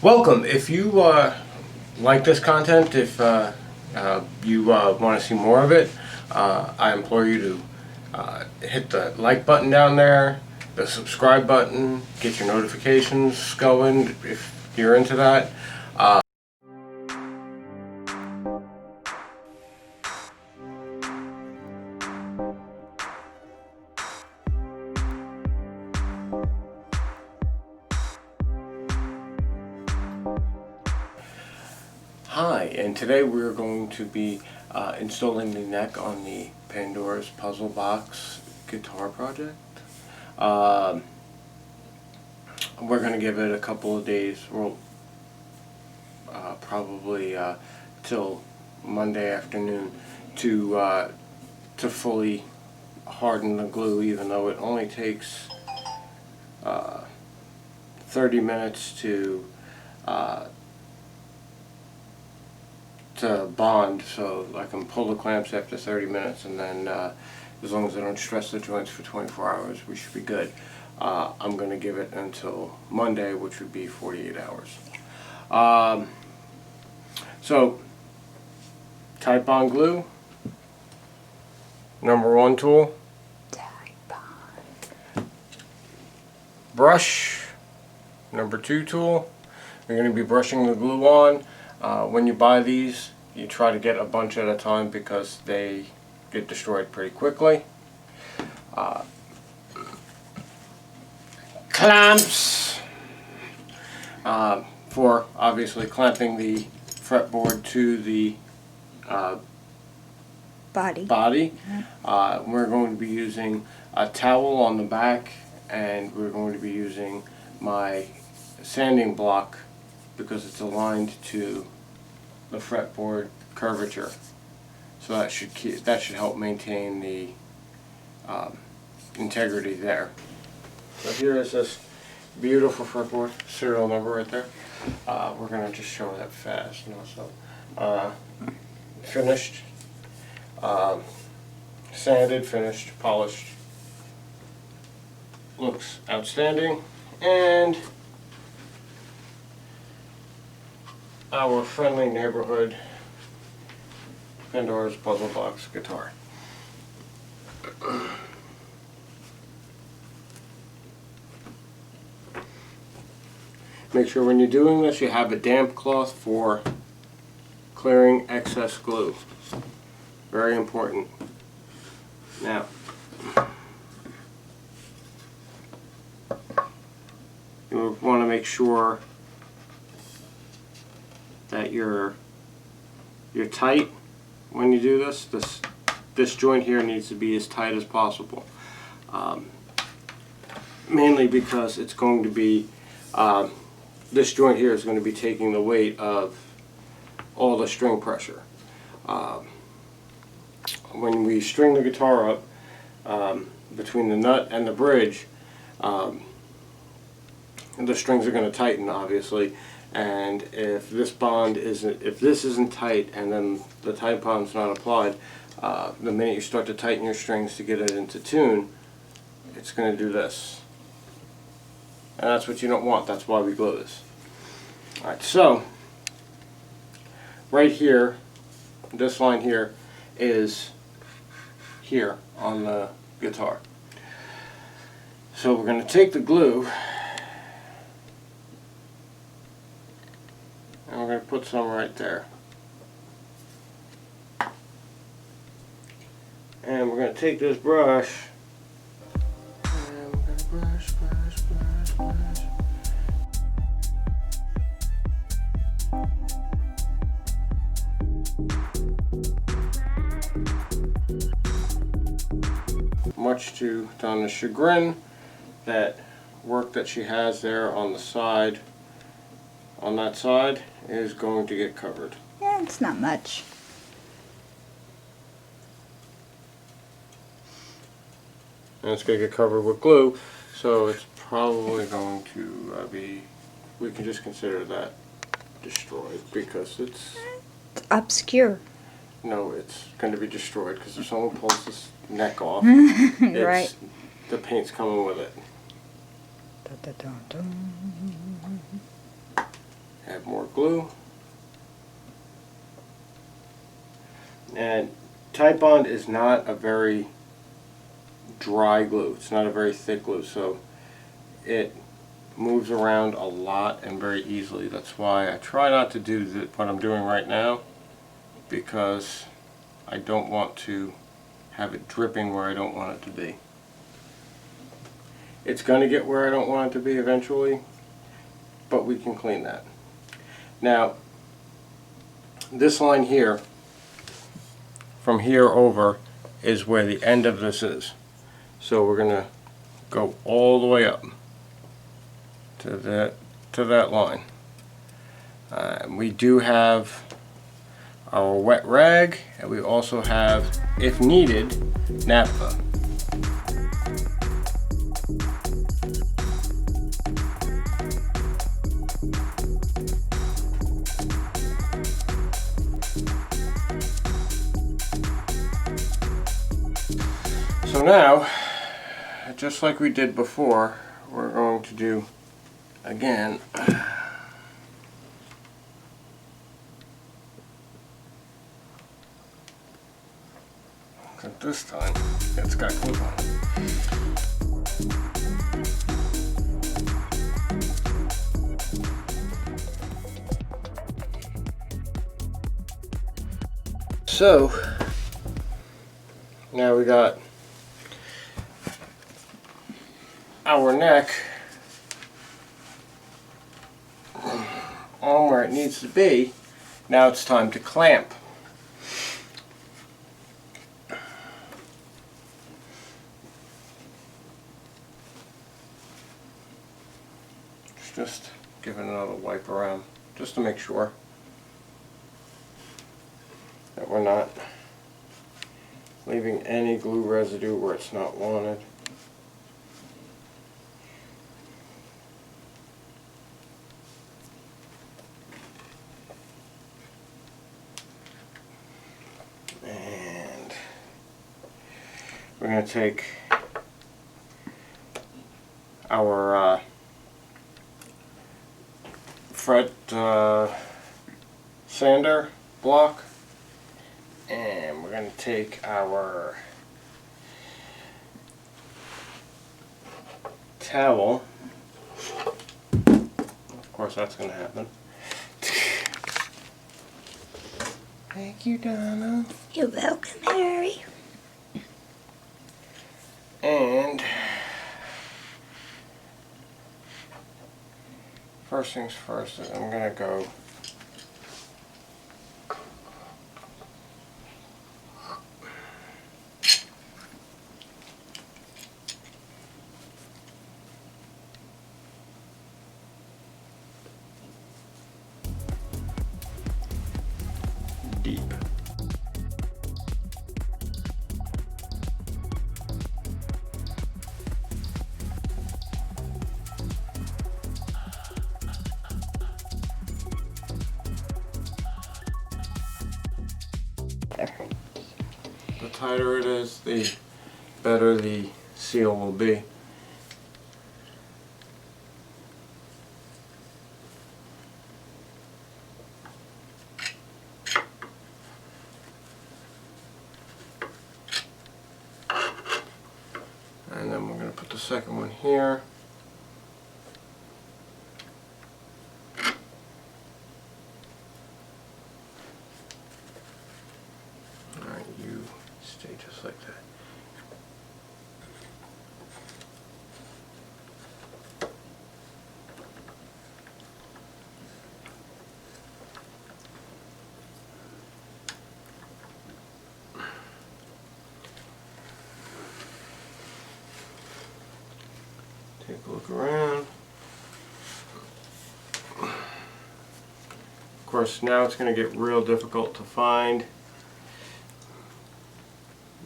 Welcome. If you like this content, if you want to see more of it, I implore you to hit the like button down there, the subscribe button, get your notifications going if you're into that. Hi, and today we're going to be installing the neck on the Pandora's Puzzle Box guitar project. We're going to give it a couple of days, well, probably till Monday afternoon to fully harden the glue, even though it only takes 30 minutes to bond, so I can pull the clamps after 30 minutes, and then as long as I don't stress the joints for 24 hours, we should be good. I'm going to give it until Monday, which would be 48 hours. So, type on glue, number one tool, brush, number two tool. You're going to be brushing the glue on. When you buy these, you try to get a bunch at a time because they get destroyed pretty quickly. Clamps for obviously clamping the fretboard to the body. We're going to be using a towel on the back, and we're going to be using my sanding block because it's aligned to the fretboard curvature. So that should help maintain the integrity there. So here is this beautiful fretboard serial number right there. We're going to just show that fast. So finished, sanded, finished, polished. Looks outstanding. And our friendly neighborhood Pandora's Puzzle Box guitar. Make sure when you're doing this you have a damp cloth for clearing excess glue. Very important. Now, you want to make sure that you're tight when you do this. This joint here needs to be as tight as possible. Mainly because it's going to be this joint here is going to be taking the weight of all the string pressure. When we string the guitar up between the nut and the bridge, the strings are going to tighten, obviously. And if this isn't tight, and then the tight bond's not applied, the minute you start to tighten your strings to get it into tune, it's going to do this. And that's what you don't want. That's why we glue this. Alright, so right here, this line here is here on the guitar. So we're going to take the glue and we're going to put some right there. And we're going to take this brush and we're going to brush. Much to Donna's chagrin, that work that she has there on the side, on that side, is going to get covered. Yeah, it's not much. And it's going to get covered with glue, so it's probably going to be, we can just consider that destroyed because it's Obscure. No, it's going to be destroyed because if someone pulls this neck off, Right. the paint's coming with it. Dun, dun, dun, dun. glue. And Titebond is not a very dry glue. It's not a very thick glue, so it moves around a lot and very easily. That's why I try not to do what I'm doing right now, because I don't want to have it dripping where I don't want it to be. It's going to get where I don't want it to be eventually, but we can clean that. Now, this line here, from here over, is where the end of this is. So we're going to go all the way up to that line. We do have our wet rag, and we also have, if needed, naphtha. So now, just like we did before, we're going to do again. Except this time, it's got glue on it. So, now we got our neck on where it needs to be. Now it's time to clamp. Just give it another wipe around, just to make sure that we're not leaving any glue residue where it's not wanted. And we're going to take our fret sander block, and we're going to take our towel. Of course that's going to happen. Thank you, Donna. You're welcome, Harry. And first things first, I'm going to go deep. The tighter it is, the better the seal will be. And then we're going to put the second one here. Alright, you stay just like that. Take a look around. Of course, now it's going to get real difficult to find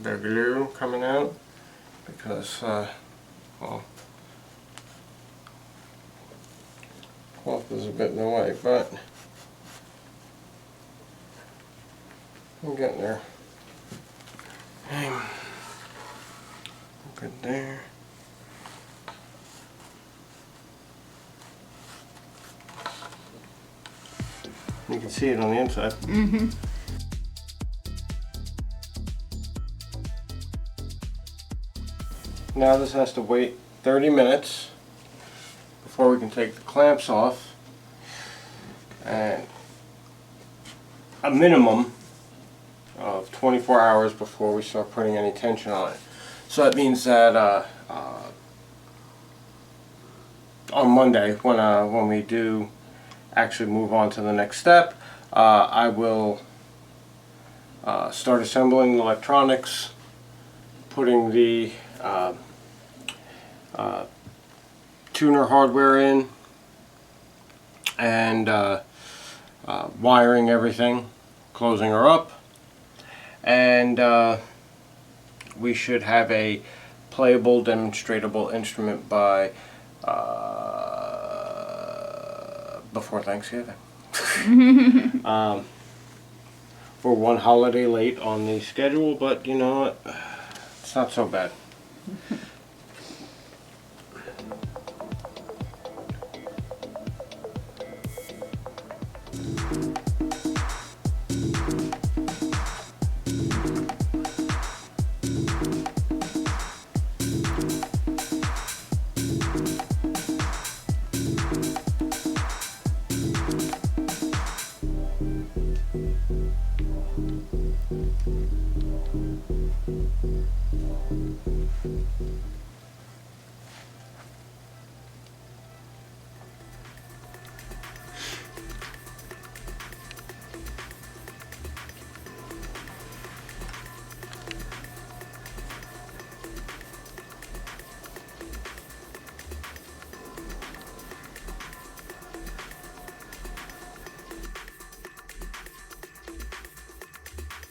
the glue coming out because, well, cloth is a bit in the way, but I'm getting there. Good there. You can see it on the inside. Mm-hmm. Now this has to wait 30 minutes before we can take the clamps off, and a minimum of 24 hours before we start putting any tension on it. So that means that on Monday, when we do actually move on to the next step, I will start assembling the electronics, putting the tuner hardware in, and wiring everything, closing her up, and we should have a playable, demonstratable instrument by before Thanksgiving. We're one holiday late on the schedule, but you know what? It's not so bad.